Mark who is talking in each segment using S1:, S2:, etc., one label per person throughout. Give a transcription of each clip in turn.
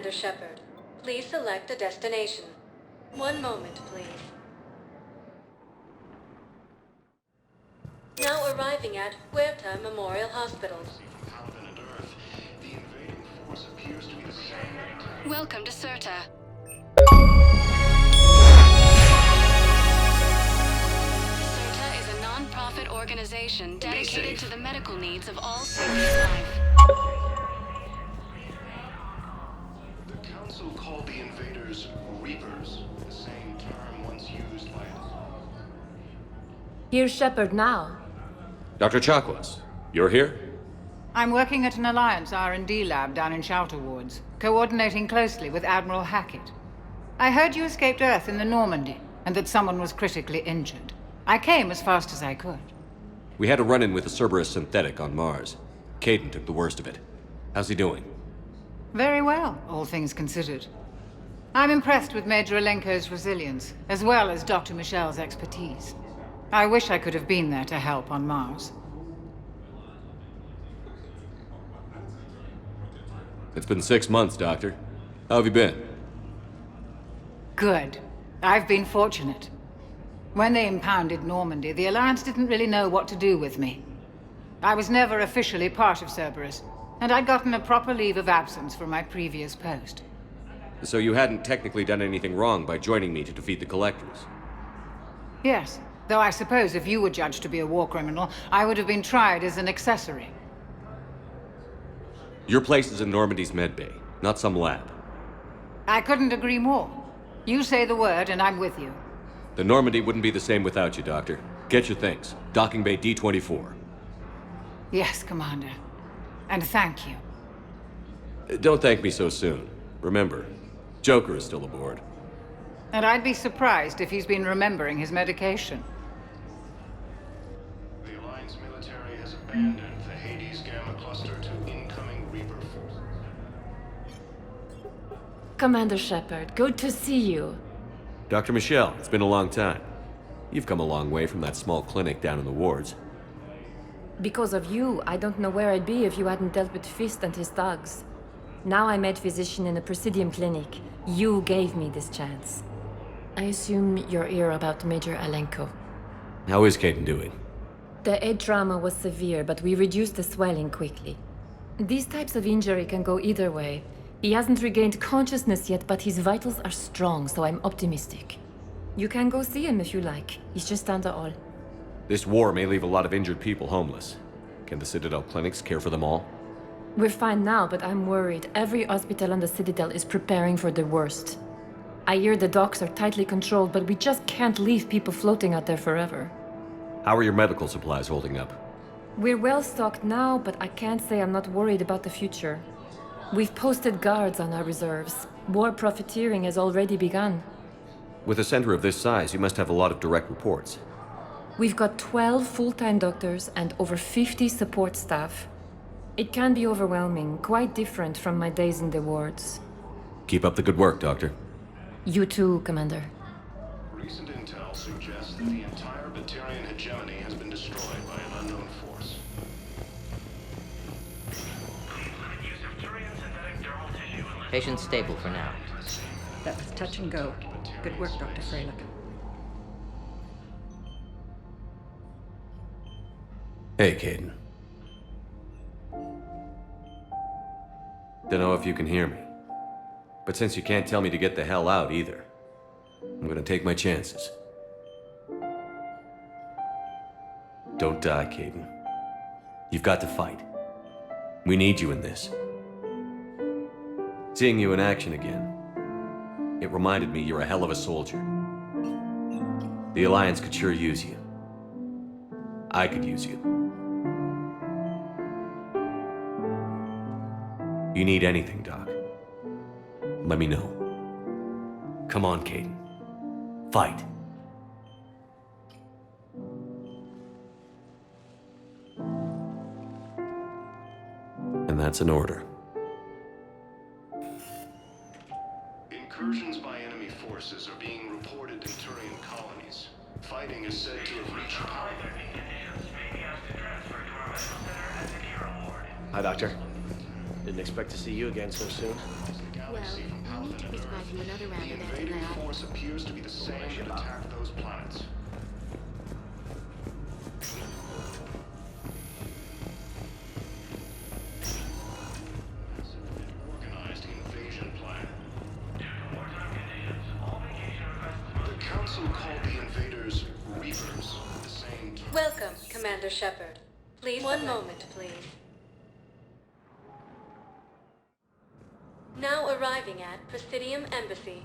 S1: Commander Shepard. Please select a destination. One moment, please. Now arriving at Huerta Memorial Hospital.
S2: Welcome to Certa. Certa is a non-profit organization dedicated to the medical needs of all seniors life.
S3: The Council called the invaders Reapers, the same term once used by us.
S4: Here's Shepard now.
S5: Dr. Chakwas, you're here?
S6: I'm working at an Alliance R&D lab down in Shelter Wards, coordinating closely with Admiral Hackett. I heard you escaped Earth in the Normandy, and that someone was critically injured. I came as fast as I could.
S5: We had a run-in with a Cerberus synthetic on Mars. Kaidan took the worst of it. How's he doing?
S6: Very well, all things considered. I'm impressed with Major Alenko's resilience, as well as Dr. Michel's expertise. I wish I could have been there to help on Mars.
S5: It's been 6 months, Doctor. How have you been?
S6: Good. I've been fortunate. When they impounded Normandy, the Alliance didn't really know what to do with me. I was never officially part of Cerberus, and I'd gotten a proper leave of absence from my previous post.
S5: So you hadn't technically done anything wrong by joining me to defeat the Collectors?
S6: Yes, though I suppose if you were judged to be a war criminal, I would have been tried as an accessory.
S5: Your place is in Normandy's medbay, not some lab.
S6: I couldn't agree more. You say the word, and I'm with you.
S5: The Normandy wouldn't be the same without you, Doctor. Get your things. Docking Bay D-24.
S6: Yes, Commander. And thank you.
S5: Don't thank me so soon. Remember, Joker is still aboard.
S6: And I'd be surprised if he's been remembering his medication.
S3: The Alliance military has abandoned the Hades Gamma cluster to incoming Reaper force.
S4: Commander Shepard, good to see you.
S5: Dr. Michel, it's been a long time. You've come a long way from that small clinic down in the wards.
S4: Because of you, I don't know where I'd be if you hadn't dealt with Fist and his thugs. Now I'm med physician in a Presidium clinic. You gave me this chance. I assume you're here about Major Alenko.
S5: How is Kaidan doing?
S4: The head trauma was severe, but we reduced the swelling quickly. These types of injury can go either way. He hasn't regained consciousness yet, but his vitals are strong, so I'm optimistic. You can go see him if you like. He's just down the hall.
S5: This war may leave a lot of injured people homeless. Can the Citadel clinics care for them all?
S4: We're fine now, but I'm worried. Every hospital on the Citadel is preparing for the worst. I hear the docks are tightly controlled, but we just can't leave people floating out there forever.
S5: How are your medical supplies holding up?
S4: We're well stocked now, but I can't say I'm not worried about the future. We've posted guards on our reserves. War profiteering has already begun.
S5: With a center of this size, you must have a lot of direct reports.
S4: We've got 12 full-time doctors and over 50 support staff. It can be overwhelming, quite different from my days in the wards.
S5: Keep up the good work, Doctor.
S4: You too, Commander.
S3: Recent intel suggests that the entire Batarian hegemony has been destroyed by an unknown force.
S7: Patient's stable for now.
S8: That was touch and go. Good work, Dr. Freilich.
S5: Hey, Kaidan. Dunno if you can hear me. But since you can't tell me to get the hell out either, I'm gonna take my chances. Don't die, Kaidan. You've got to fight. We need you in this. Seeing you in action again, it reminded me you're a hell of a soldier. The Alliance could sure use you. I could use you. You need anything, Doc, let me know. Come on, Kaidan. Fight. And that's an order.
S3: Incursions by enemy forces are being reported in Turian colonies. Fighting is said to have reached power.
S9: Hi, Doctor. Didn't expect to see you again so soon.
S1: Well,
S3: I see from Paladin and Earth, the invading force appears to be the same that attacked those planets. Organized invasion plan. The Council called the invaders Reapers at the same time.
S1: Welcome, Commander Shepard. Please, one moment, please. Now arriving at Presidium Embassy.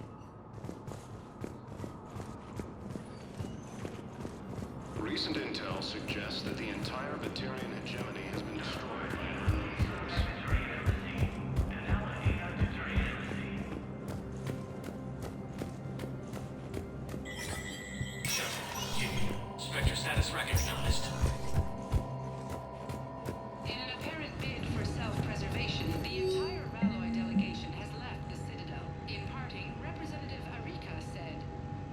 S3: Recent intel suggests that the entire Batarian hegemony has been destroyed by an unknown force.
S9: Spectre status recognized.
S2: In an apparent bid for self-preservation, the entire Ralloy delegation has left the Citadel. In parting, Representative Arika said,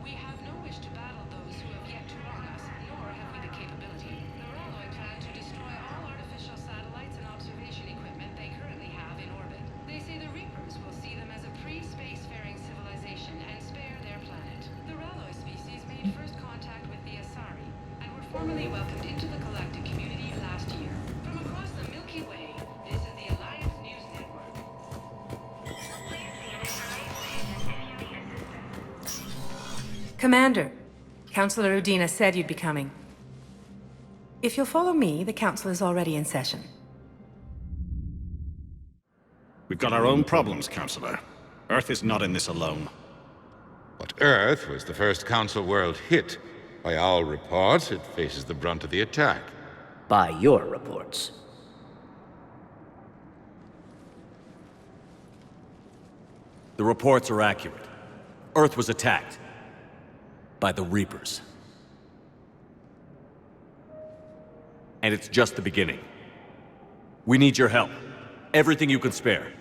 S2: "We have no wish to battle those who have yet to wrong us, nor have we the capability. The Ralloy plan to destroy all artificial satellites and observation equipment they currently have in orbit. They say the Reapers will see them as a pre-spacefaring civilization and spare their planet. The Ralloy species made first contact with the Asari and were formally welcomed into the galactic community last year. From across the Milky Way, this is the Alliance News Network."
S10: Commander, Councilor Udina said you'd be coming. If you'll follow me, the Council is already in session.
S11: We've got our own problems, Counselor. Earth is not in this alone.
S12: But Earth was the first Council world hit. By all reports, it faces the brunt of the attack.
S7: By your reports.
S5: The reports are accurate. Earth was attacked. By the Reapers. And it's just the beginning. We need your help. Everything you can spare.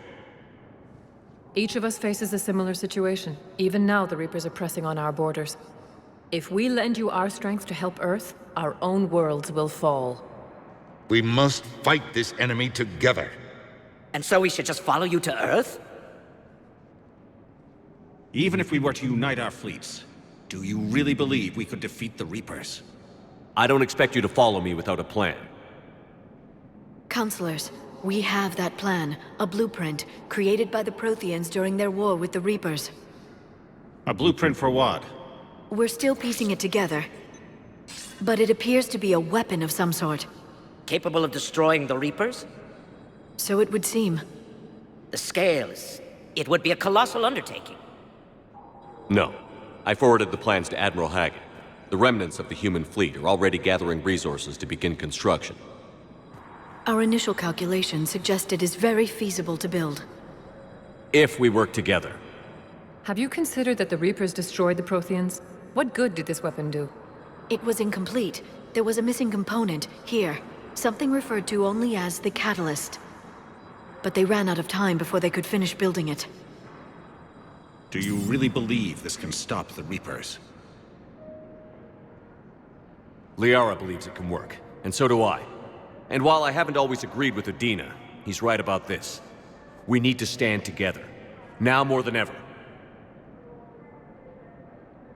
S4: Each of us faces a similar situation. Even now, the Reapers are pressing on our borders. If we lend you our strength to help Earth, our own worlds will fall.
S12: We must fight this enemy together.
S7: And so we should just follow you to Earth?
S11: Even if we were to unite our fleets, do you really believe we could defeat the Reapers?
S5: I don't expect you to follow me without a plan.
S13: Counselors, we have that plan. A blueprint, created by the Protheans during their war with the Reapers.
S11: A blueprint for what?
S13: We're still piecing it together. But it appears to be a weapon of some sort.
S7: Capable of destroying the Reapers?
S13: So it would seem.
S7: The scale is... it would be a colossal undertaking.
S5: No. I forwarded the plans to Admiral Hackett. The remnants of the human fleet are already gathering resources to begin construction.
S13: Our initial calculations suggest it is very feasible to build.
S5: If we work together.
S4: Have you considered that the Reapers destroyed the Protheans? What good did this weapon do?
S13: It was incomplete. There was a missing component, here. Something referred to only as the Catalyst. But they ran out of time before they could finish building it.
S11: Do you really believe this can stop the Reapers?
S5: Liara believes it can work, and so do I. And while I haven't always agreed with Udina, he's right about this. We need to stand together. Now more than ever.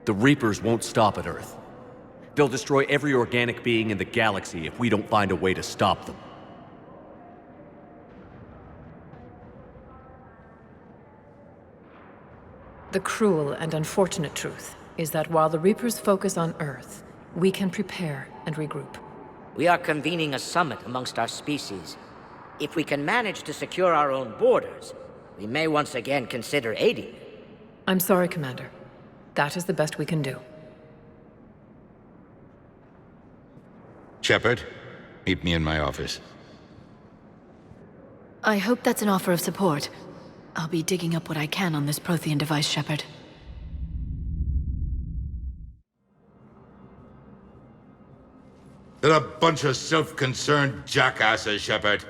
S5: The Reapers won't stop at Earth. They'll destroy every organic being in the galaxy if we don't find a way to stop them.
S4: The cruel and unfortunate truth is that while the Reapers focus on Earth, we can prepare and regroup.
S7: We are convening a summit amongst our species. If we can manage to secure our own borders, we may once again consider aiding.
S4: I'm sorry, Commander. That is the best we can do.
S12: Shepard, meet me in my office.
S13: I hope that's an offer of support. I'll be digging up what I can on this Prothean device, Shepard.
S12: They're a bunch of self-concerned jackasses, Shepard.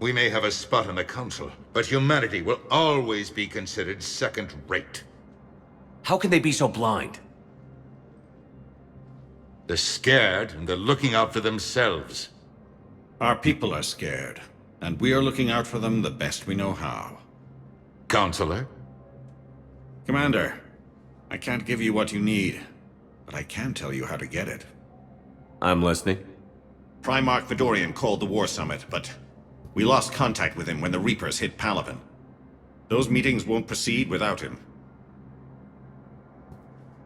S12: We may have a spot in the Council, but humanity will always be considered second-rate.
S5: How can they be so blind?
S12: They're scared, and they're looking out for themselves.
S11: Our people are scared, and we are looking out for them the best we know how.
S12: Counselor?
S11: Commander, I can't give you what you need, but I can tell you how to get it.
S5: I'm listening.
S11: Primarch Fedorian called the War Summit, but we lost contact with him when the Reapers hit Palaven. Those meetings won't proceed without him.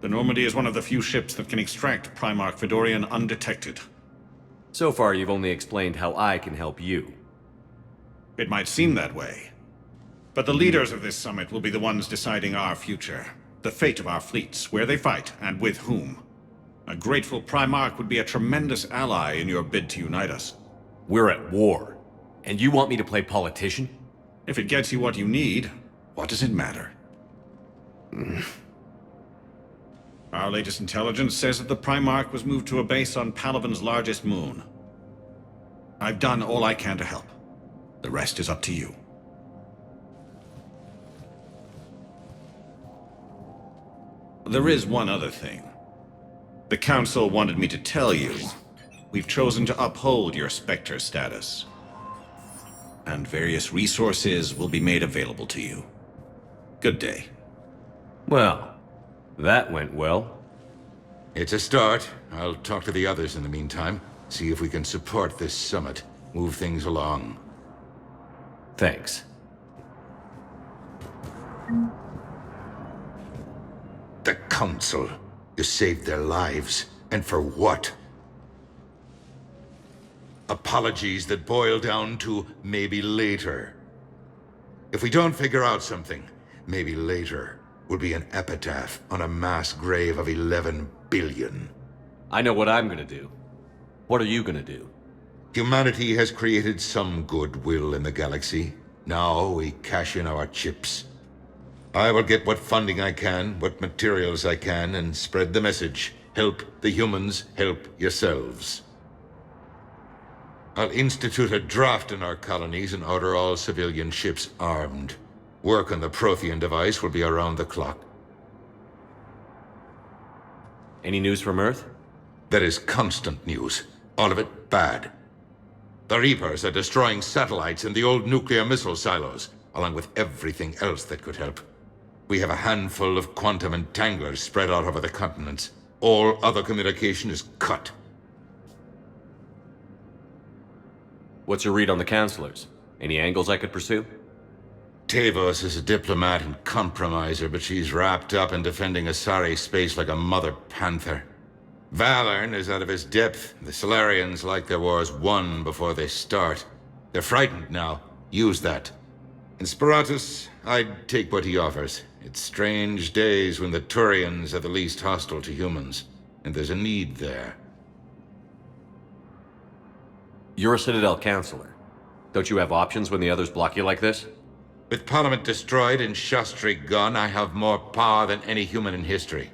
S11: The Normandy is one of the few ships that can extract Primarch Fedorian undetected.
S5: So far, you've only explained how I can help you.
S11: It might seem that way. But the leaders of this summit will be the ones deciding our future. The fate of our fleets, where they fight, and with whom. A grateful Primarch would be a tremendous ally in your bid to unite us.
S5: We're at war. And you want me to play politician?
S11: If it gets you what you need, what does it matter? Our latest intelligence says that the Primarch was moved to a base on Palaven's largest moon. I've done all I can to help. The rest is up to you. There is one other thing. The Council wanted me to tell you, we've chosen to uphold your Spectre status. And various resources will be made available to you. Good day.
S5: Well, that went well.
S12: It's a start. I'll talk to the others in the meantime. See if we can support this summit. Move things along.
S5: Thanks.
S12: The Council. You saved their lives. And for what? Apologies that boil down to maybe later. If we don't figure out something, maybe later will be an epitaph on a mass grave of 11 billion.
S5: I know what I'm gonna do. What are you gonna do?
S12: Humanity has created some goodwill in the galaxy. Now we cash in our chips. I will get what funding I can, what materials I can, and spread the message. Help the humans, help yourselves. I'll institute a draft in our colonies and order all civilian ships armed. Work on the Prothean device will be around the clock.
S5: Any news from Earth?
S12: There is constant news. All of it bad. The Reapers are destroying satellites and the old nuclear missile silos, along with everything else that could help. We have a handful of quantum entanglers spread out over the continents. All other communication is cut.
S5: What's your read on the counselors? Any angles I could pursue?
S12: Tavos is a diplomat and compromiser, but she's wrapped up in defending Asari space like a mother panther. Valern is out of his depth. The Solarians like their wars won before they start. They're frightened now. Use that. In Sparatus, I'd take what he offers. It's strange days when the Turians are the least hostile to humans, and there's a need there.
S5: You're a Citadel counselor. Don't you have options when the others block you like this?
S12: With Parliament destroyed and Shastri gone, I have more power than any human in history.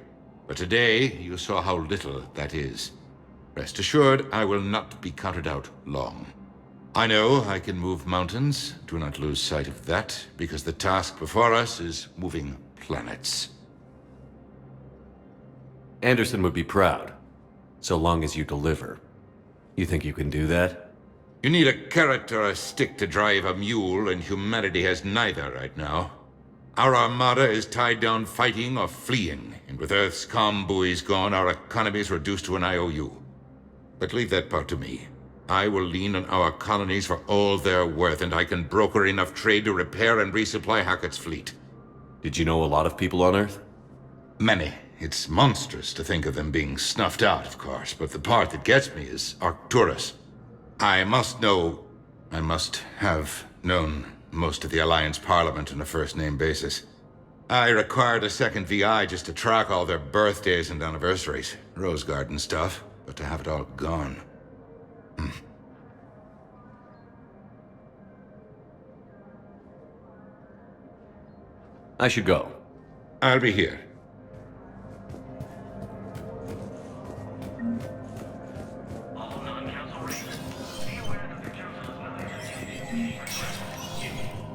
S12: But today, you saw how little that is. Rest assured, I will not be counted out long. I know I can move mountains. Do not lose sight of that, because the task before us is moving planets.
S5: Anderson would be proud, so long as you deliver. You think you can do that?
S12: You need a carrot or a stick to drive a mule, and humanity has neither right now. Our armada is tied down fighting or fleeing, and with Earth's comm buoys gone, our economy is reduced to an IOU. But leave that part to me. I will lean on our colonies for all they're worth, and I can broker enough trade to repair and resupply Hackett's fleet.
S5: Did you know a lot of people on Earth?
S12: Many. It's monstrous to think of them being snuffed out, of course, but the part that gets me is Arcturus. I must have known most of the Alliance Parliament on a first-name basis. I required a second VI just to track all their birthdays and anniversaries. Rose Garden stuff, but to have it all gone.
S5: I should go.
S12: I'll be here.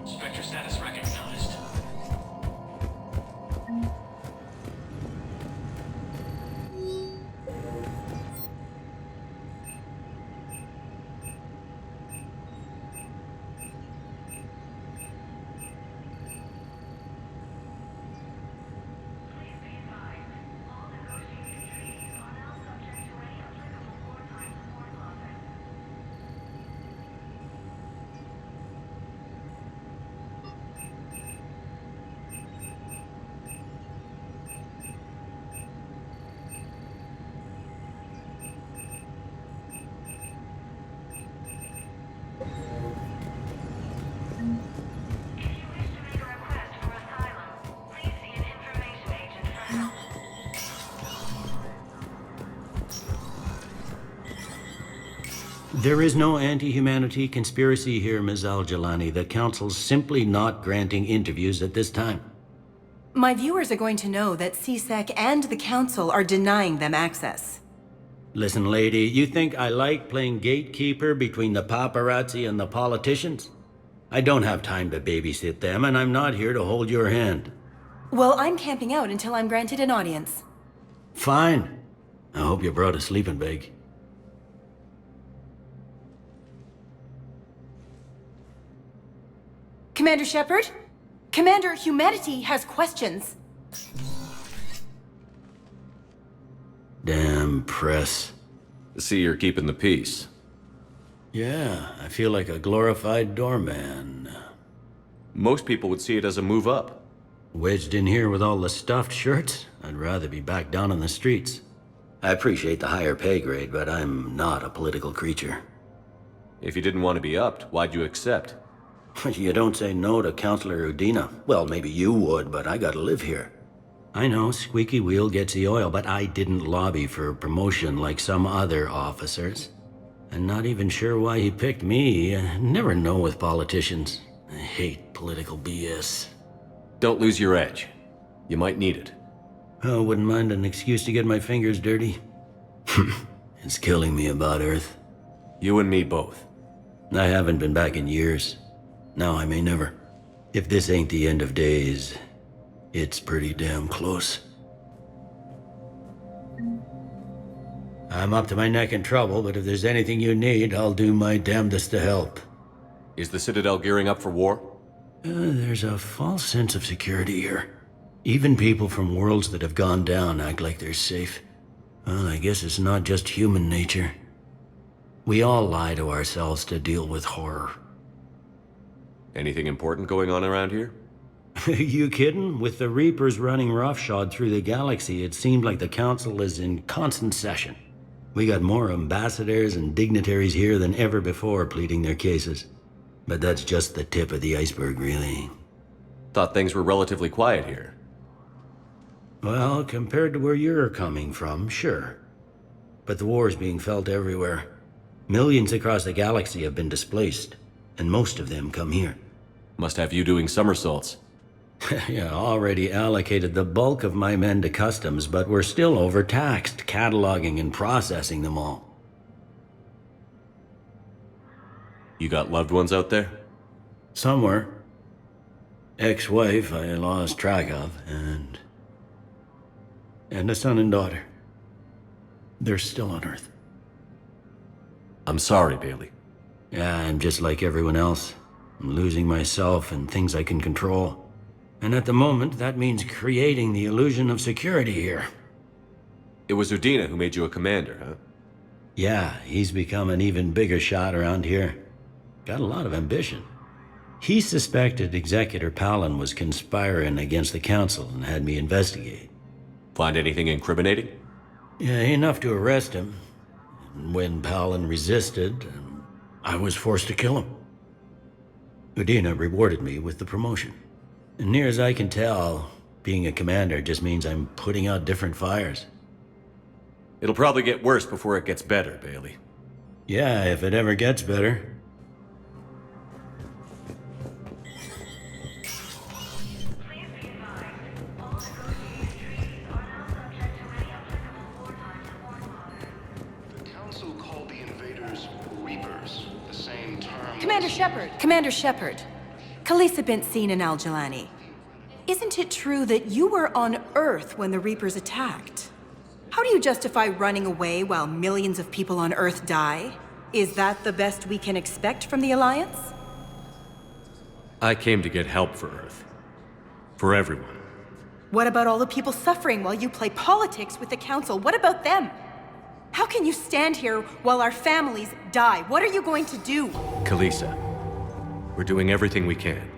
S9: Spectre status recognized.
S14: There is no anti-humanity conspiracy here, Ms. Al-Jalani. The Council's simply not granting interviews at this time.
S15: My viewers are going to know that CSEC and the Council are denying them access.
S14: Listen, lady, you think I like playing gatekeeper between the paparazzi and the politicians? I don't have time to babysit them, and I'm not here to hold your hand.
S15: Well, I'm camping out until I'm granted an audience.
S14: Fine. I hope you brought a sleeping bag.
S15: Commander Shepard? Commander, humanity has questions.
S14: Damn press.
S5: See, you're keeping the peace.
S14: Yeah, I feel like a glorified doorman.
S5: Most people would see it as a move up.
S14: Wedged in here with all the stuffed shirts? I'd rather be back down on the streets. I appreciate the higher pay grade, but I'm not a political creature.
S5: If you didn't want to be upped, why'd you accept?
S14: You don't say no to Counselor Udina. Well, maybe you would, but I gotta live here. I know, squeaky wheel gets the oil, but I didn't lobby for promotion like some other officers. I'm not even sure why he picked me. I never know with politicians. I hate political BS.
S5: Don't lose your edge. You might need it.
S14: Oh, wouldn't mind an excuse to get my fingers dirty. It's killing me about Earth.
S5: You and me both.
S14: I haven't been back in years. Now I may never. If this ain't the end of days, it's pretty damn close. I'm up to my neck in trouble, but if there's anything you need, I'll do my damnedest to help.
S5: Is the Citadel gearing up for war?
S14: There's a false sense of security here. Even people from worlds that have gone down act like they're safe. Well, I guess it's not just human nature. We all lie to ourselves to deal with horror.
S5: Anything important going on around here?
S14: You kidding? With the Reapers running roughshod through the galaxy, it seemed like the Council is in constant session. We got more ambassadors and dignitaries here than ever before pleading their cases. But that's just the tip of the iceberg, really.
S5: Thought things were relatively quiet here.
S14: Well, compared to where you're coming from, sure. But the war's being felt everywhere. Millions across the galaxy have been displaced, and most of them come here.
S5: Must have you doing somersaults.
S14: Yeah, already allocated the bulk of my men to customs, but we're still overtaxed, cataloging and processing them all.
S5: You got loved ones out there?
S14: Somewhere. Ex-wife I lost track of, and a son and daughter. They're still on Earth.
S5: I'm sorry, Bailey.
S14: Yeah, I'm just like everyone else. I'm losing myself and things I can control. And at the moment, that means creating the illusion of security here.
S5: It was Udina who made you a commander, huh?
S14: Yeah, he's become an even bigger shot around here. Got a lot of ambition. He suspected Executor Palin was conspiring against the Council and had me investigate.
S5: Find anything incriminating?
S14: Yeah, enough to arrest him. And when Palin resisted, I was forced to kill him. Udina rewarded me with the promotion. And near as I can tell, being a commander just means I'm putting out different fires.
S5: It'll probably get worse before it gets better, Bailey.
S14: Yeah, if it ever gets better.
S3: The Council called the invaders Reapers, the same term...
S15: Commander Shepard! Commander Shepard! Khalisah bint Sinan Al-Jalani. Isn't it true that you were on Earth when the Reapers attacked? How do you justify running away while millions of people on Earth die? Is that the best we can expect from the Alliance?
S5: I came to get help for Earth. For everyone.
S15: What about all the people suffering while you play politics with the Council? What about them? How can you stand here while our families die? What are you going to do?
S5: Khalisah, we're doing everything we can.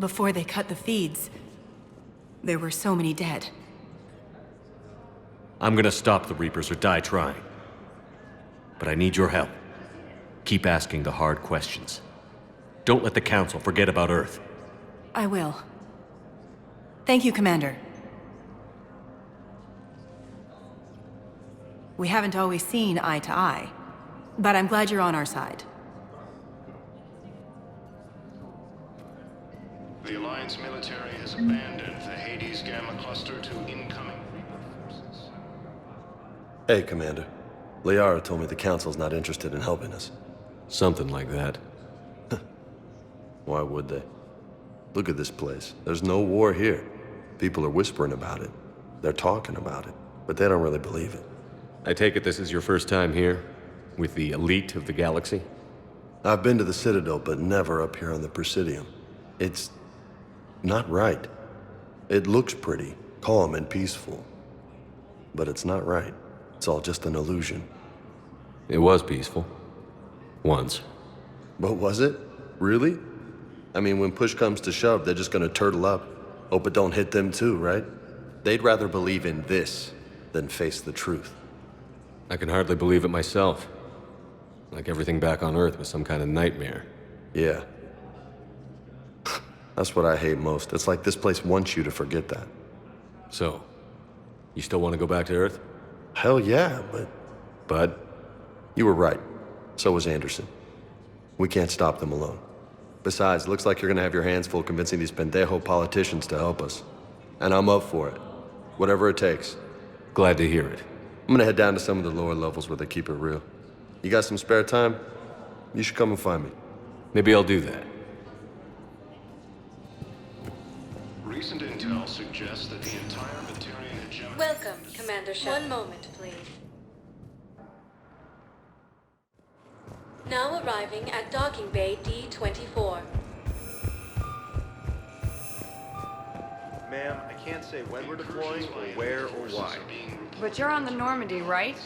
S15: Before they cut the feeds, there were so many dead.
S5: I'm gonna stop the Reapers or die trying. But I need your help. Keep asking the hard questions. Don't let the Council forget about Earth.
S15: I will. Thank you, Commander. We haven't always seen eye to eye. But I'm glad you're on our side.
S3: The Alliance military has abandoned the Hades Gamma cluster to incoming Reaper forces.
S16: Hey, Commander. Liara told me the Council's not interested in helping us.
S5: Something like that.
S16: Why would they? Look at this place. There's no war here. People are whispering about it. They're talking about it, but they don't really believe it.
S5: I take it this is your first time here? With the elite of the galaxy?
S16: I've been to the Citadel, but never up here on the Presidium. It's not right. It looks pretty, calm and peaceful. But it's not right. It's all just an illusion.
S5: It was peaceful. Once.
S16: But was it? Really? I mean, when push comes to shove, they're just gonna turtle up. Hope it don't hit them too, right? They'd rather believe in this than face the truth.
S5: I can hardly believe it myself. Like everything back on Earth was some kind of nightmare.
S16: Yeah. That's what I hate most. It's like this place wants you to forget that.
S5: So, you still want to go back to Earth?
S16: Hell yeah, but...
S5: But?
S16: You were right. So was Anderson. We can't stop them alone. Besides, it looks like you're gonna have your hands full convincing these pendejo politicians to help us. And I'm up for it. Whatever it takes.
S5: Glad to hear it.
S16: I'm gonna head down to some of the lower levels where they keep it real. You got some spare time? You should come and find me.
S5: Maybe I'll do that.
S3: Recent intel suggests that the entire Batarian hegemony...
S1: Welcome, Commander Shepard. One moment, please. Now arriving at Docking Bay D-24.
S17: Ma'am, I can't say when we're deploying or where or why.
S18: But you're on the Normandy, right?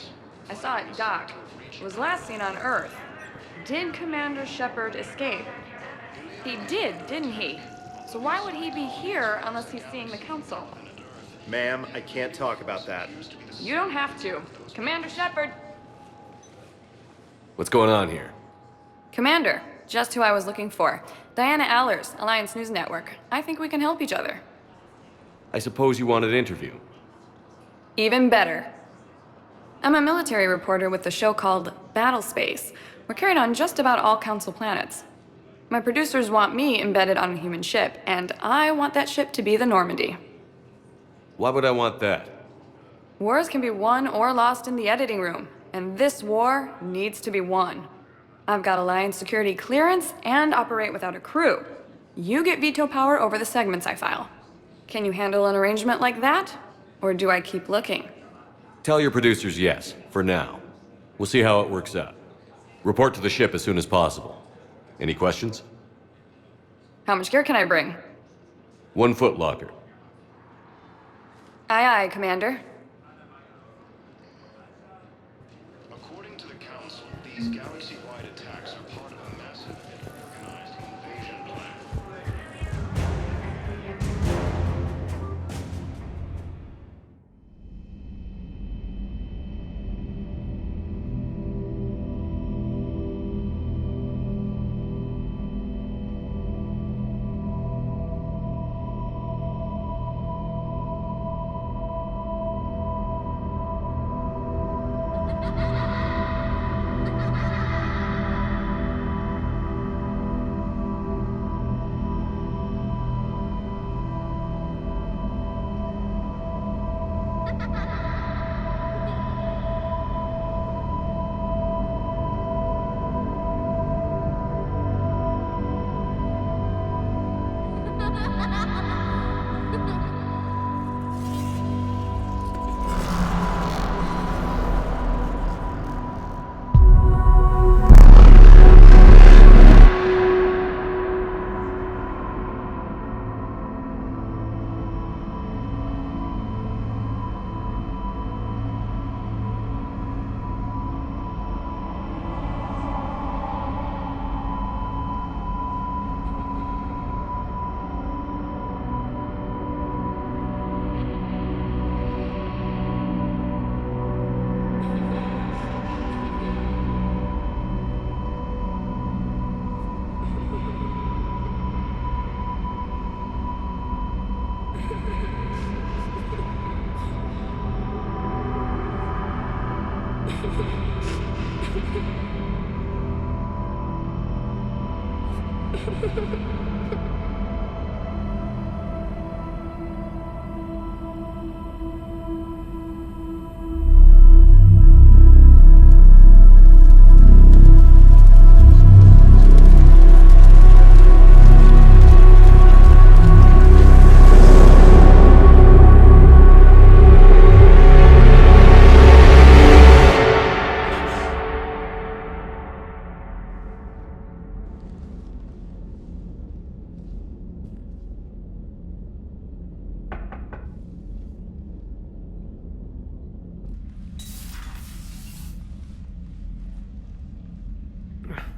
S18: I saw it dock. It was last seen on Earth. Did Commander Shepard escape? He did, didn't he? So why would he be here unless he's seeing the Council?
S17: Ma'am, I can't talk about that.
S18: You don't have to. Commander Shepard!
S5: What's going on here?
S18: Commander, just who I was looking for. Diana Allers, Alliance News Network. I think we can help each other.
S5: I suppose you want an interview?
S18: Even better. I'm a military reporter with the show called Battle Space. We're carried on just about all Council planets. My producers want me embedded on a human ship, and I want that ship to be the Normandy.
S5: Why would I want that?
S18: Wars can be won or lost in the editing room, and this war needs to be won. I've got Alliance security clearance and operate without a crew. You get veto power over the segments I file. Can you handle an arrangement like that? Or do I keep looking?
S5: Tell your producers yes, for now. We'll see how it works out. Report to the ship as soon as possible. Any questions?
S18: How much gear can I bring?
S5: 1 foot locker.
S18: Aye, aye, Commander.
S3: According to the Council, these galaxy-wide attacks are part of a massive and organized invasion plan.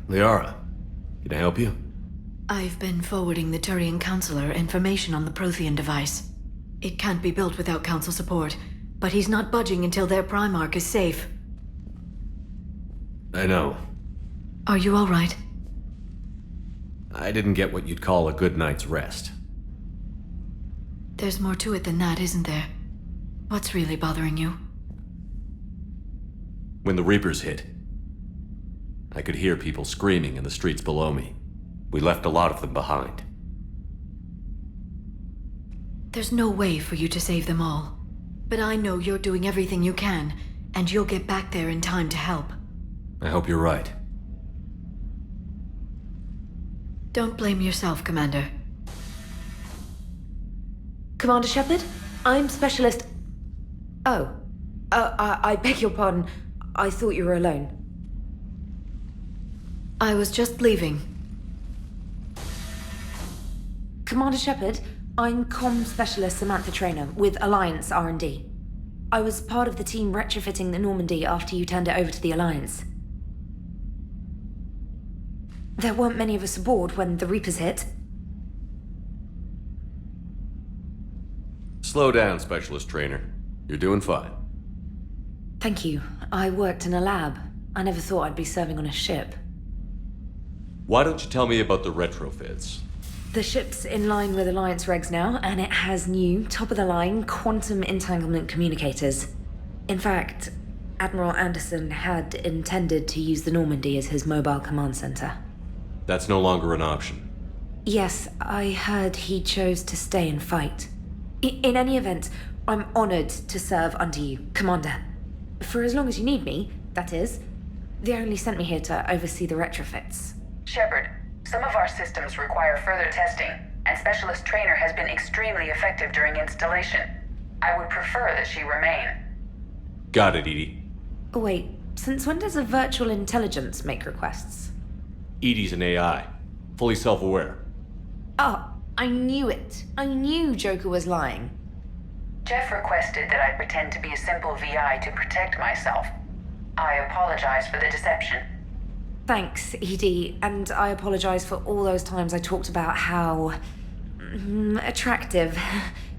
S5: Liara, can I help you?
S13: I've been forwarding the Turian Counselor information on the Prothean device. It can't be built without Council support, but he's not budging until their Primarch is safe.
S5: I know.
S13: Are you all right?
S5: I didn't get what you'd call a good night's rest.
S13: There's more to it than that, isn't there? What's really bothering you?
S5: When the Reapers hit, I could hear people screaming in the streets below me. We left a lot of them behind.
S13: There's no way for you to save them all. But I know you're doing everything you can, and you'll get back there in time to help.
S5: I hope you're right.
S13: Don't blame yourself, Commander.
S19: Commander Shepard? I'm Specialist... Oh. I beg your pardon. I thought you were alone.
S13: I was just leaving.
S19: Commander Shepard, I'm Comm Specialist Samantha Traynor with Alliance R&D. I was part of the team retrofitting the Normandy after you turned it over to the Alliance. There weren't many of us aboard when the Reapers hit.
S5: Slow down, Specialist Traynor. You're doing fine.
S19: Thank you. I worked in a lab. I never thought I'd be serving on a ship.
S5: Why don't you tell me about the retrofits?
S19: The ship's in line with Alliance regs now, and it has new, top-of-the-line quantum entanglement communicators. In fact, Admiral Anderson had intended to use the Normandy as his mobile command center.
S5: That's no longer an option.
S19: Yes, I heard he chose to stay and fight. In any event, I'm honored to serve under you, Commander. For as long as you need me, that is. They only sent me here to oversee the retrofits.
S2: Shepard, some of our systems require further testing, and Specialist Traynor has been extremely effective during installation. I would prefer that she remain.
S5: Got it, EDI.
S19: Wait, since when does a virtual intelligence make requests?
S5: EDI's an AI, fully self-aware.
S19: Oh, I knew it. I knew Joker was lying.
S2: Jeff requested that I pretend to be a simple VI to protect myself. I apologize for the deception.
S19: Thanks, EDI, and I apologize for all those times I talked about how... attractive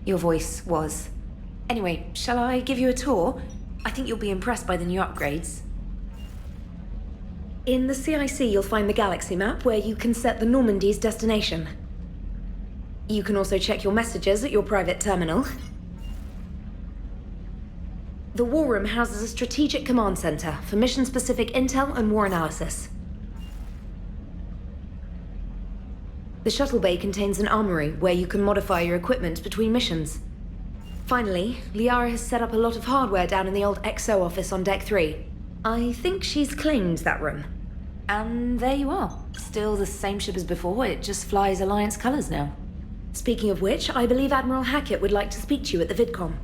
S19: your voice was. Anyway, shall I give you a tour? I think you'll be impressed by the new upgrades. In the CIC, you'll find the galaxy map where you can set the Normandy's destination. You can also check your messages at your private terminal. The War Room houses a strategic command center for mission-specific intel and war analysis. The shuttle bay contains an armory where you can modify your equipment between missions. Finally, Liara has set up a lot of hardware down in the old XO office on Deck 3. I think she's claimed that room. And there you are. Still the same ship as before, it just flies Alliance colors now. Speaking of which, I believe Admiral Hackett would like to speak to you at the VidCom.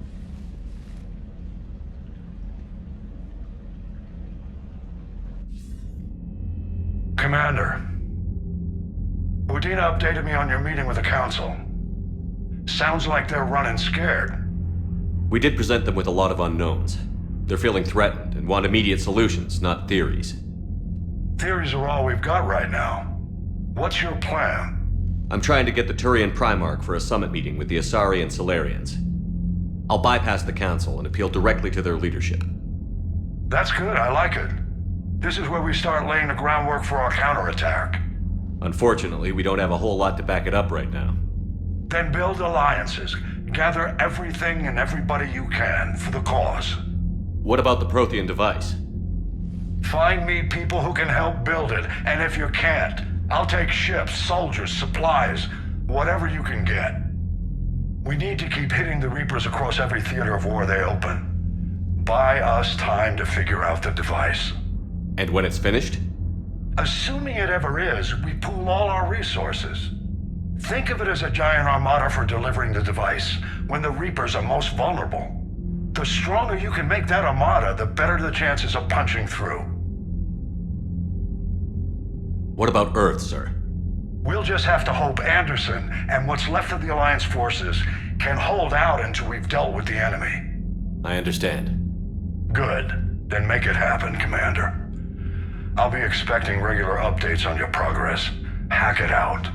S20: Commander, Udina updated me on your meeting with the Council. Sounds like they're running scared.
S5: We did present them with a lot of unknowns. They're feeling threatened and want immediate solutions, not theories.
S20: Theories are all we've got right now. What's your plan?
S5: I'm trying to get the Turian Primarch for a summit meeting with the Asari and Solarians. I'll bypass the Council and appeal directly to their leadership.
S20: That's good, I like it. This is where we start laying the groundwork for our counterattack.
S5: Unfortunately, we don't have a whole lot to back it up right now.
S20: Then build alliances. Gather everything and everybody you can for the cause.
S5: What about the Prothean device?
S20: Find me people who can help build it, and if you can't, I'll take ships, soldiers, supplies, whatever you can get. We need to keep hitting the Reapers across every theater of war they open. Buy us time to figure out the device.
S5: And when it's finished?
S20: Assuming it ever is, we pool all our resources. Think of it as a giant armada for delivering the device when the Reapers are most vulnerable. The stronger you can make that armada, the better the chances of punching through.
S5: What about Earth, sir?
S20: We'll just have to hope Anderson and what's left of the Alliance forces can hold out until we've dealt with the enemy.
S5: I understand.
S20: Good. Then make it happen, Commander. I'll be expecting regular updates on your progress. Hack it out.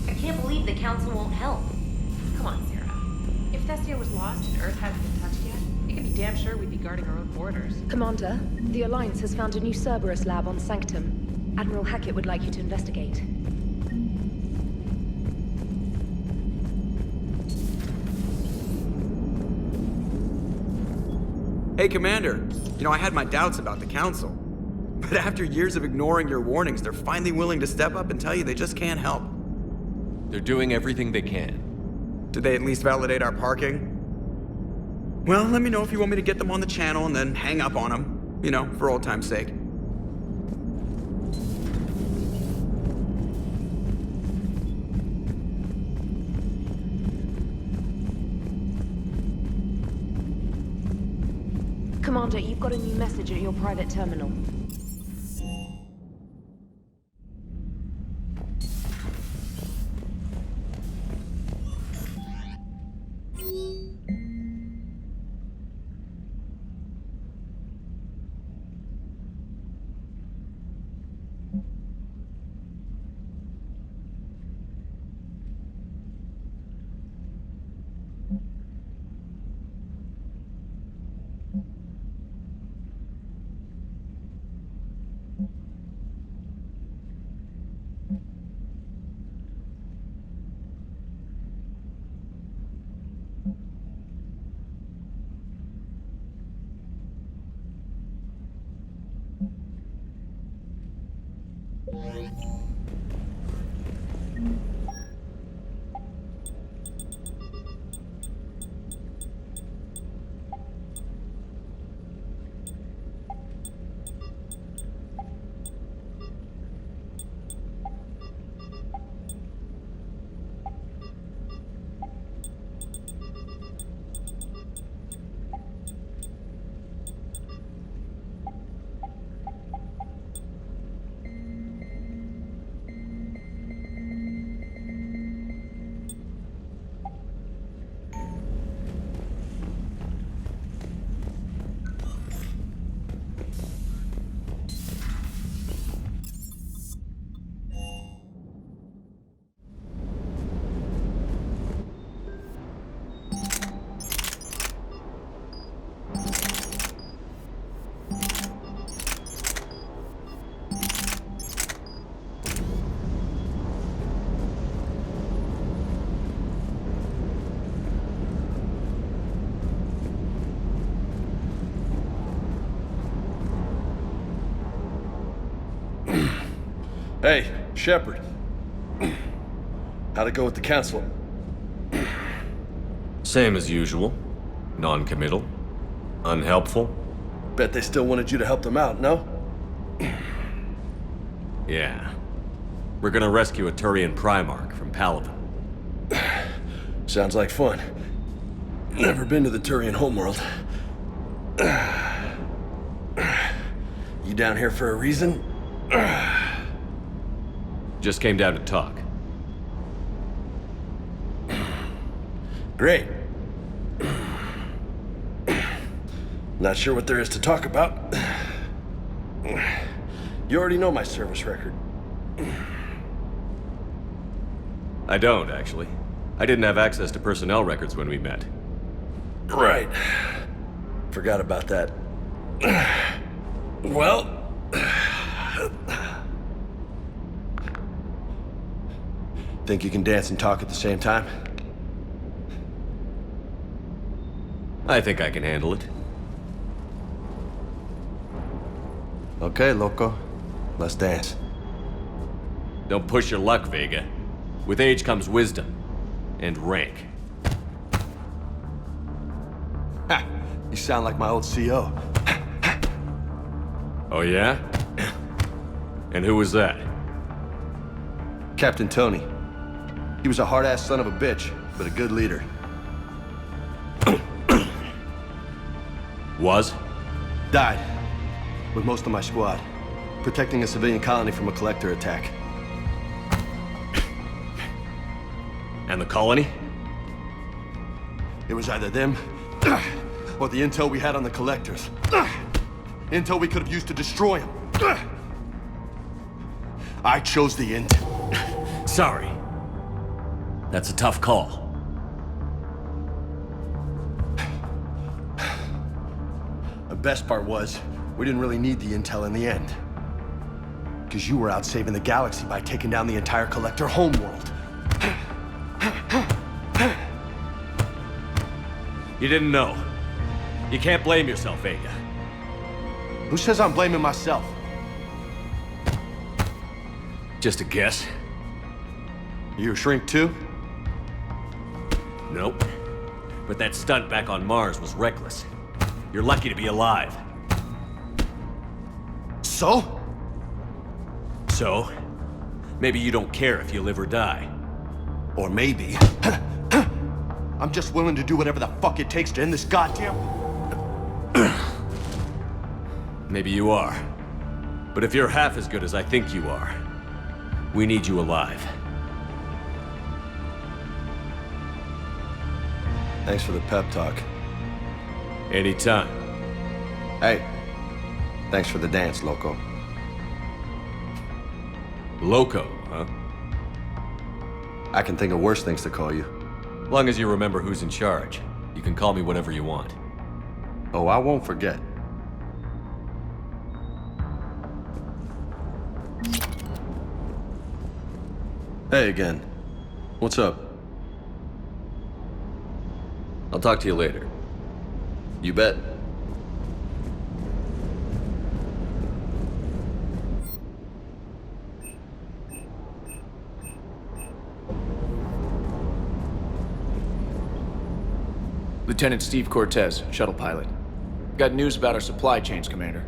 S19: I can't believe the Council won't help.
S21: Come on, Sarah. If Thessia was lost and Earth hadn't been touched yet, you can be damn sure we'd be guarding our own borders.
S19: Commander, the Alliance has found a new Cerberus lab on Sanctum. Admiral Hackett would like you to investigate.
S22: Hey, Commander. You know, I had my doubts about the Council. But after years of ignoring your warnings, they're finally willing to step up and tell you they just can't help.
S5: They're doing everything they can.
S22: Did they at least validate our parking? Well, let me know if you want me to get them on the channel and then hang up on them. You know, for old time's sake.
S19: Commander, you've got a new message at your private terminal.
S16: Hey, Shepard. How'd it go with the Council?
S5: Same as usual. Non-committal. Unhelpful.
S16: Bet they still wanted you to help them out, no?
S5: Yeah. We're gonna rescue a Turian Primarch from Palaven.
S16: Sounds like fun. Never been to the Turian homeworld. You down here for a reason?
S5: Just came down to talk.
S16: Great. Not sure what there is to talk about. You already know my service record.
S5: I don't, actually. I didn't have access to personnel records when we met.
S16: Right. Forgot about that. Well... Think you can dance and talk at the same time?
S5: I think I can handle it.
S16: Okay, loco. Let's dance.
S5: Don't push your luck, Vega. With age comes wisdom. And rank.
S16: Ha! You sound like my old CO.
S5: Oh, yeah? And who was that?
S16: Captain Tony. He was a hard-ass son of a bitch, but a good leader.
S5: Was?
S16: Died. With most of my squad. Protecting a civilian colony from a collector attack.
S5: And the colony?
S16: It was either them, or the intel we had on the collectors. Intel we could have used to destroy them. I chose the intel.
S5: Sorry. That's a tough call.
S16: The best part was, we didn't really need the intel in the end. Because you were out saving the galaxy by taking down the entire collector homeworld.
S5: You didn't know. You can't blame yourself, Vega.
S16: Who says I'm blaming myself?
S5: Just a guess.
S16: You a shrink too?
S5: Nope. But that stunt back on Mars was reckless. You're lucky to be alive.
S16: So?
S5: So? Maybe you don't care if you live or die.
S16: Or maybe... I'm just willing to do whatever the fuck it takes to end this goddamn...
S5: Maybe you are. But if you're half as good as I think you are, we need you alive.
S16: Thanks for the pep talk.
S5: Anytime.
S16: Hey, thanks for the dance, Loco.
S5: Loco, huh?
S16: I can think of worse things to call you.
S5: Long as you remember who's in charge, you can call me whatever you want.
S16: Oh, I won't forget. Hey again. What's up?
S5: I'll talk to you later.
S16: You bet.
S6: Lieutenant Steve Cortez, shuttle pilot. Got news about our supply chains, Commander.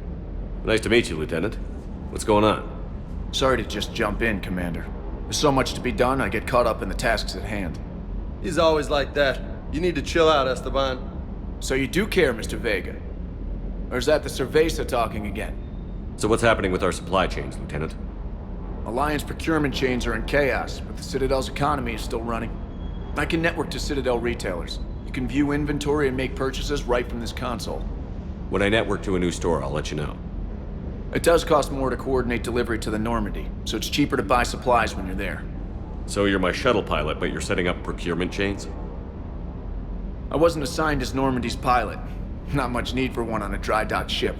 S5: Nice to meet you, Lieutenant. What's going on?
S6: Sorry to just jump in, Commander. There's so much to be done, I get caught up in the tasks at hand.
S16: He's always like that. You need to chill out, Esteban.
S6: So you do care, Mr. Vega? Or is that the Cerveza talking again?
S5: So what's happening with our supply chains, Lieutenant?
S6: Alliance procurement chains are in chaos, but the Citadel's economy is still running. I can network to Citadel retailers. You can view inventory and make purchases right from this console.
S5: When I network to a new store, I'll let you know.
S6: It does cost more to coordinate delivery to the Normandy, so it's cheaper to buy supplies when you're there.
S5: So you're my shuttle pilot, but you're setting up procurement chains?
S6: I wasn't assigned as Normandy's pilot. Not much need for one on a dry dock ship.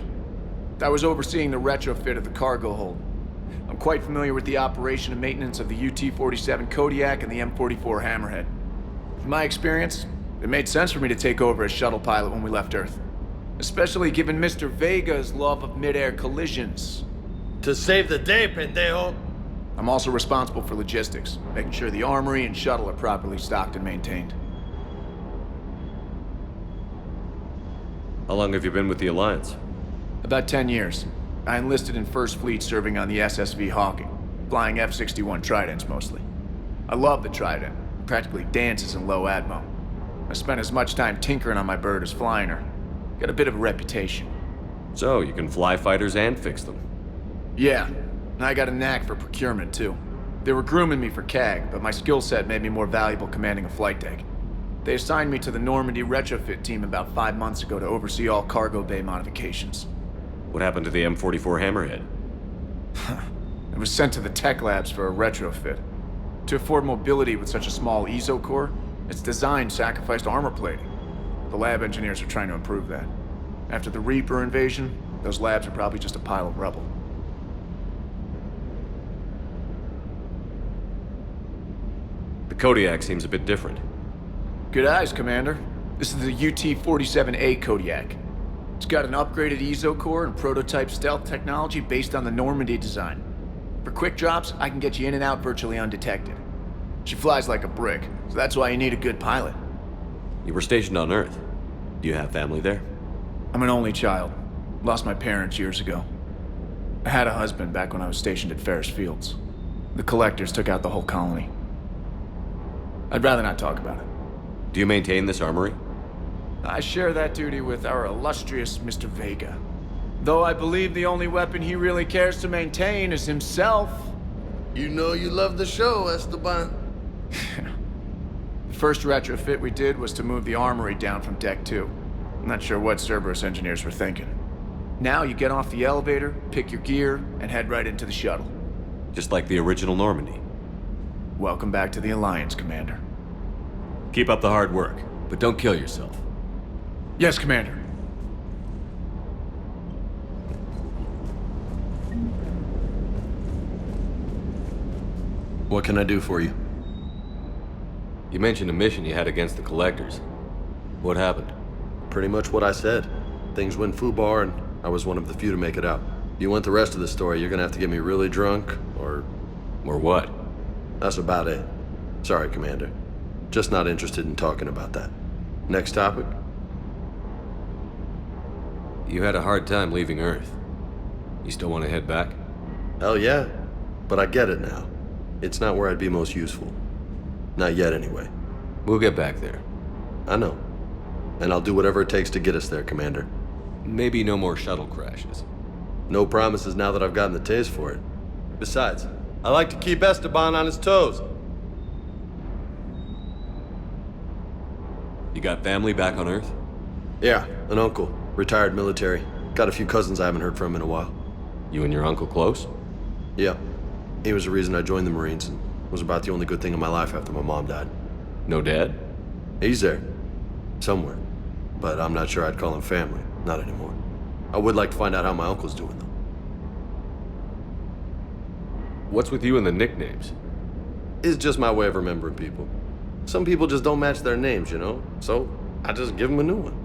S6: I was overseeing the retrofit of the cargo hold. I'm quite familiar with the operation and maintenance of the UT-47 Kodiak and the M44 Hammerhead. In my experience, it made sense for me to take over as shuttle pilot when we left Earth. Especially given Mr. Vega's love of mid-air collisions.
S16: To save the day, pendejo!
S6: I'm also responsible for logistics, making sure the armory and shuttle are properly stocked and maintained.
S5: How long have you been with the Alliance?
S6: About 10 years. I enlisted in First Fleet serving on the SSV Hawking, flying F-61 Tridents mostly. I love the Trident, practically dances in low atmo. I spent as much time tinkering on my bird as flying her. Got a bit of a reputation.
S5: So, you can fly fighters and fix them?
S6: Yeah, and I got a knack for procurement too. They were grooming me for CAG, but my skill set made me more valuable commanding a flight deck. They assigned me to the Normandy retrofit team about 5 months ago to oversee all cargo bay modifications.
S5: What happened to the M44 Hammerhead?
S6: It was sent to the tech labs for a retrofit. To afford mobility with such a small ESO core, its design sacrificed armor plating. The lab engineers are trying to improve that. After the Reaper invasion, those labs are probably just a pile of rubble.
S5: The Kodiak seems a bit different.
S6: Good eyes, Commander. This is the UT-47A Kodiak. It's got an upgraded ESO core and prototype stealth technology based on the Normandy design. For quick drops, I can get you in and out virtually undetected. She flies like a brick, so that's why you need a good pilot.
S5: You were stationed on Earth. Do you have family there?
S6: I'm an only child. Lost my parents years ago. I had a husband back when I was stationed at Ferris Fields. The Collectors took out the whole colony. I'd rather not talk about it.
S5: Do you maintain this armory?
S6: I share that duty with our illustrious Mr. Vega. Though I believe the only weapon he really cares to maintain is himself.
S16: You know you love the show, Esteban.
S6: The first retrofit we did was to move the armory down from Deck 2. I'm not sure what Cerberus engineers were thinking. Now you get off the elevator, pick your gear, and head right into the shuttle.
S5: Just like the original Normandy.
S6: Welcome back to the Alliance, Commander.
S5: Keep up the hard work, but don't kill yourself.
S6: Yes, Commander.
S16: What can I do for you?
S5: You mentioned a mission you had against the Collectors. What happened?
S16: Pretty much what I said. Things went foobar, and I was one of the few to make it out. If you want the rest of the story, you're gonna have to get me really drunk, or...
S5: Or what?
S16: That's about it. Sorry, Commander. Just not interested in talking about that. Next topic?
S5: You had a hard time leaving Earth. You still want to head back?
S16: Hell yeah. But I get it now. It's not where I'd be most useful. Not yet, anyway.
S5: We'll get back there.
S16: I know. And I'll do whatever it takes to get us there, Commander.
S5: Maybe no more shuttle crashes.
S16: No promises now that I've gotten the taste for it. Besides, I like to keep Esteban on his toes.
S5: You got family back on Earth?
S16: Yeah, an uncle. Retired military. Got a few cousins I haven't heard from in a while.
S5: You and your uncle close?
S16: Yeah. He was the reason I joined the Marines and was about the only good thing in my life after my mom died.
S5: No dad?
S16: He's there. Somewhere. But I'm not sure I'd call him family. Not anymore. I would like to find out how my uncle's doing, though.
S5: What's with you and the nicknames?
S16: It's just my way of remembering people. Some people just don't match their names, you know? So, I just give them a new one.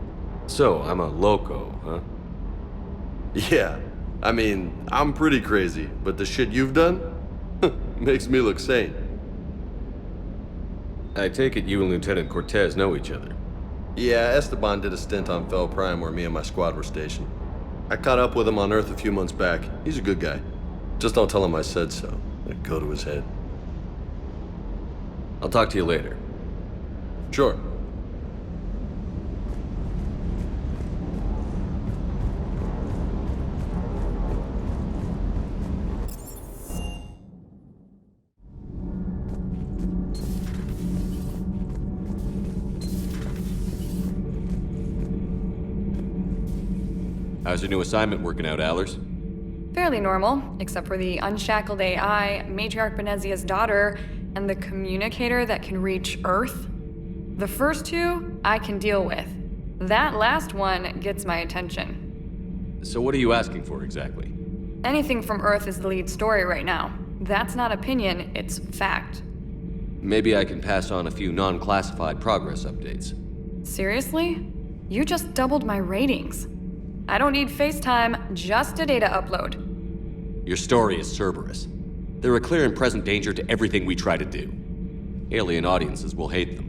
S5: So, I'm a loco, huh?
S16: Yeah. I mean, I'm pretty crazy, but the shit you've done makes me look sane.
S5: I take it you and Lieutenant Cortez know each other.
S16: Yeah, Esteban did a stint on Fel Prime where me and my squad were stationed. I caught up with him on Earth a few months back. He's a good guy. Just don't tell him I said so. It'd go to his head.
S5: I'll talk to you later.
S16: Sure.
S5: How's your new assignment working out, Allers?
S18: Fairly normal, except for the unshackled AI, Matriarch Benezia's daughter, and the communicator that can reach Earth. The first two, I can deal with. That last one gets my attention.
S5: So what are you asking for, exactly?
S18: Anything from Earth is the lead story right now. That's not opinion, it's fact.
S5: Maybe I can pass on a few non-classified progress updates.
S18: Seriously? You just doubled my ratings. I don't need FaceTime, just a data upload.
S5: Your story is Cerberus. They're a clear and present danger to everything we try to do. Alien audiences will hate them.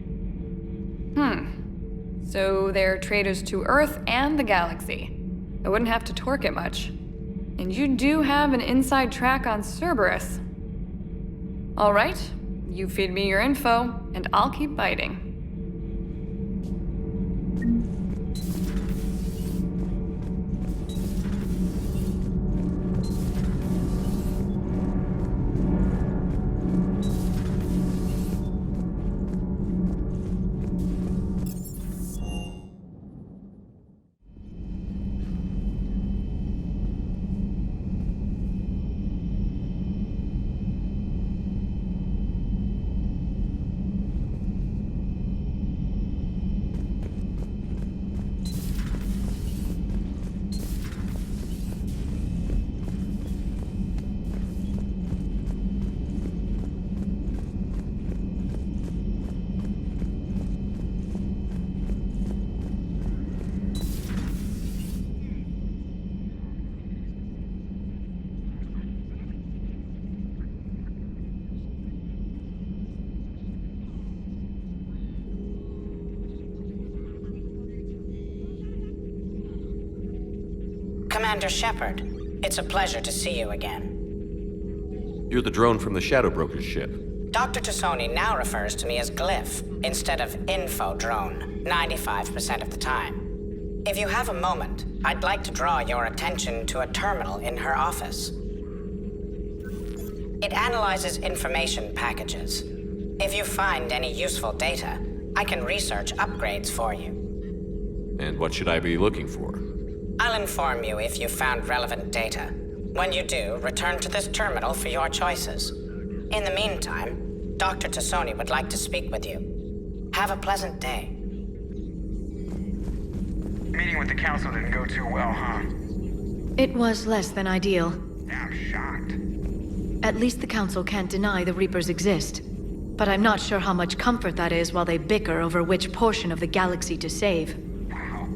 S18: So they're traitors to Earth and the galaxy. I wouldn't have to torque it much. And you do have an inside track on Cerberus. All right, you feed me your info, and I'll keep biting.
S8: Commander Shepard,
S7: It's a pleasure to see you again.
S5: You're the drone from the Shadow Broker's ship.
S7: Dr. Tassoni now refers to me as Glyph instead of Info Drone, 95% of the time. If you have a moment, I'd like to draw your attention to a terminal in her office. It analyzes information packages. If you find any useful data, I can research upgrades for you.
S5: And what should I be looking for?
S7: I'll inform you if you found relevant data. When you do, return to this terminal for your choices. In the meantime, Dr. Tassoni would like to speak with you. Have a pleasant day.
S8: Meeting with the council didn't go too well, huh?
S13: It was less than ideal.
S8: I'm shocked.
S13: At least the council can't deny the Reapers exist. But I'm not sure how much comfort that is while they bicker over which portion of the galaxy to save.
S8: Wow.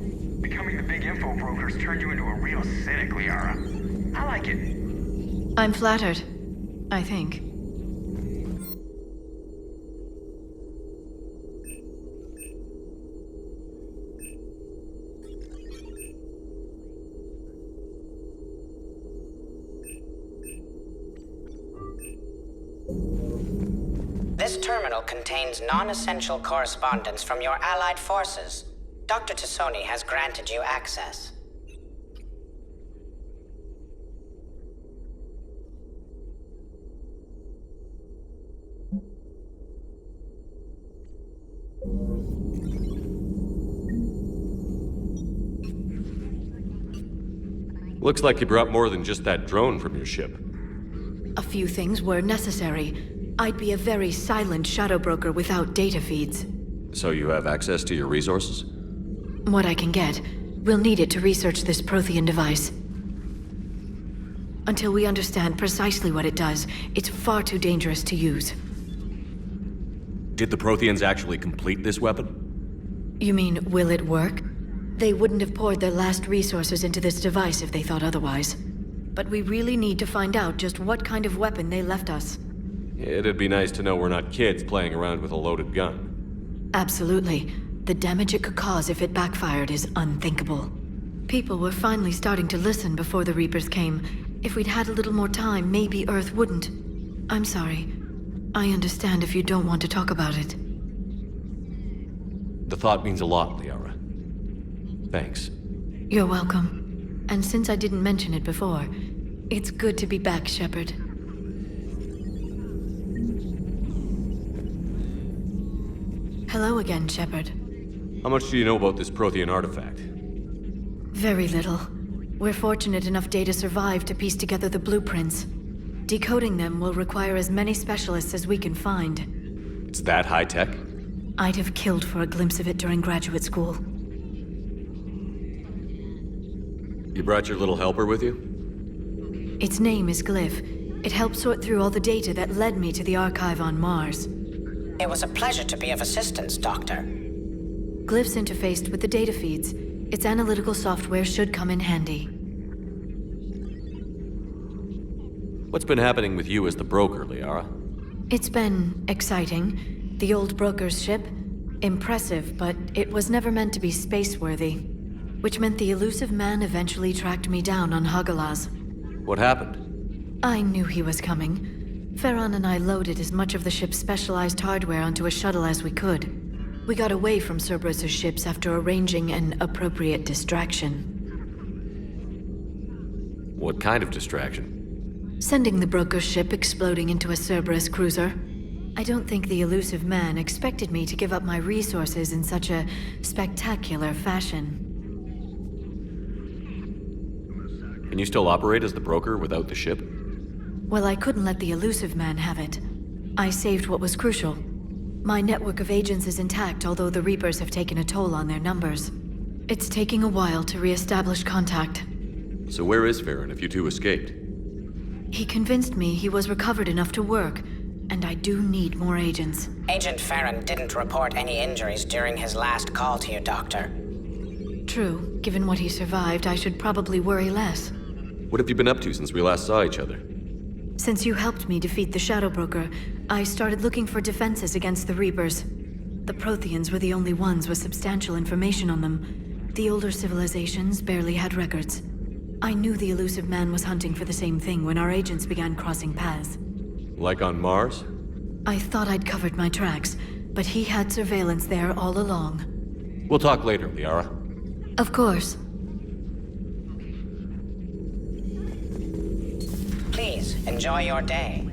S8: Becoming the big info brokers turned you into a real cynic, Liara. I like it.
S13: I'm flattered. I think.
S7: This terminal contains non-essential correspondence from your allied forces. Dr. Tassoni has granted you access.
S5: Looks like you brought more than just that drone from your ship.
S13: A few things were necessary. I'd be a very silent shadow broker without data feeds.
S5: So you have access to your resources?
S13: What I can get. We'll need it to research this Prothean device. Until we understand precisely what it does, it's far too dangerous to use.
S5: Did the Protheans actually complete this weapon?
S13: You mean, will it work? They wouldn't have poured their last resources into this device if they thought otherwise. But we really need to find out just what kind of weapon they left us.
S5: It'd be nice to know we're not kids playing around with a loaded gun.
S13: Absolutely. The damage it could cause if it backfired is unthinkable. People were finally starting to listen before the Reapers came. If we'd had a little more time, maybe Earth wouldn't. I'm sorry. I understand if you don't want to talk about it.
S5: The thought means a lot, Liara. Thanks.
S13: You're welcome. And since I didn't mention it before, it's good to be back, Shepard. Hello again, Shepard.
S5: How much do you know about this Prothean artifact?
S13: Very little. We're fortunate enough Data survived to piece together the blueprints. Decoding them will require as many specialists as we can find.
S5: It's that high-tech?
S13: I'd have killed for a glimpse of it during graduate school.
S5: You brought your little helper with you?
S13: Its name is Glyph. It helped sort through all the data that led me to the archive on Mars.
S7: It was a pleasure to be of assistance, Doctor.
S13: Glyph's interfaced with the data feeds. Its analytical software should come in handy.
S5: What's been happening with you as the broker, Liara?
S13: It's been exciting. The old broker's ship? Impressive, but it was never meant to be space-worthy. Which meant the elusive man eventually tracked me down on Hagalaz.
S5: What happened?
S13: I knew he was coming. Farron and I loaded as much of the ship's specialized hardware onto a shuttle as we could. We got away from Cerberus' ships after arranging an appropriate distraction.
S5: What kind of distraction?
S13: Sending the broker's ship exploding into a Cerberus cruiser. I don't think the elusive man expected me to give up my resources in such a spectacular fashion.
S5: Can you still operate as the broker without the ship?
S13: Well, I couldn't let the elusive man have it. I saved what was crucial. My network of agents is intact, although the Reapers have taken a toll on their numbers. It's taking a while to re-establish contact.
S5: So where is Farron if you two escaped?
S13: He convinced me he was recovered enough to work, and I do need more agents.
S7: Agent Farron didn't report any injuries during his last call to you, Doctor.
S13: True. Given what he survived, I should probably worry less.
S5: What have you been up to since we last saw each other?
S13: Since you helped me defeat the Shadow Broker, I started looking for defenses against the Reapers. The Protheans were the only ones with substantial information on them. The older civilizations barely had records. I knew the elusive man was hunting for the same thing when our agents began crossing paths.
S5: Like on Mars?
S13: I thought I'd covered my tracks, but he had surveillance there all along.
S5: We'll talk later, Liara.
S13: Of course.
S7: Please, enjoy your day.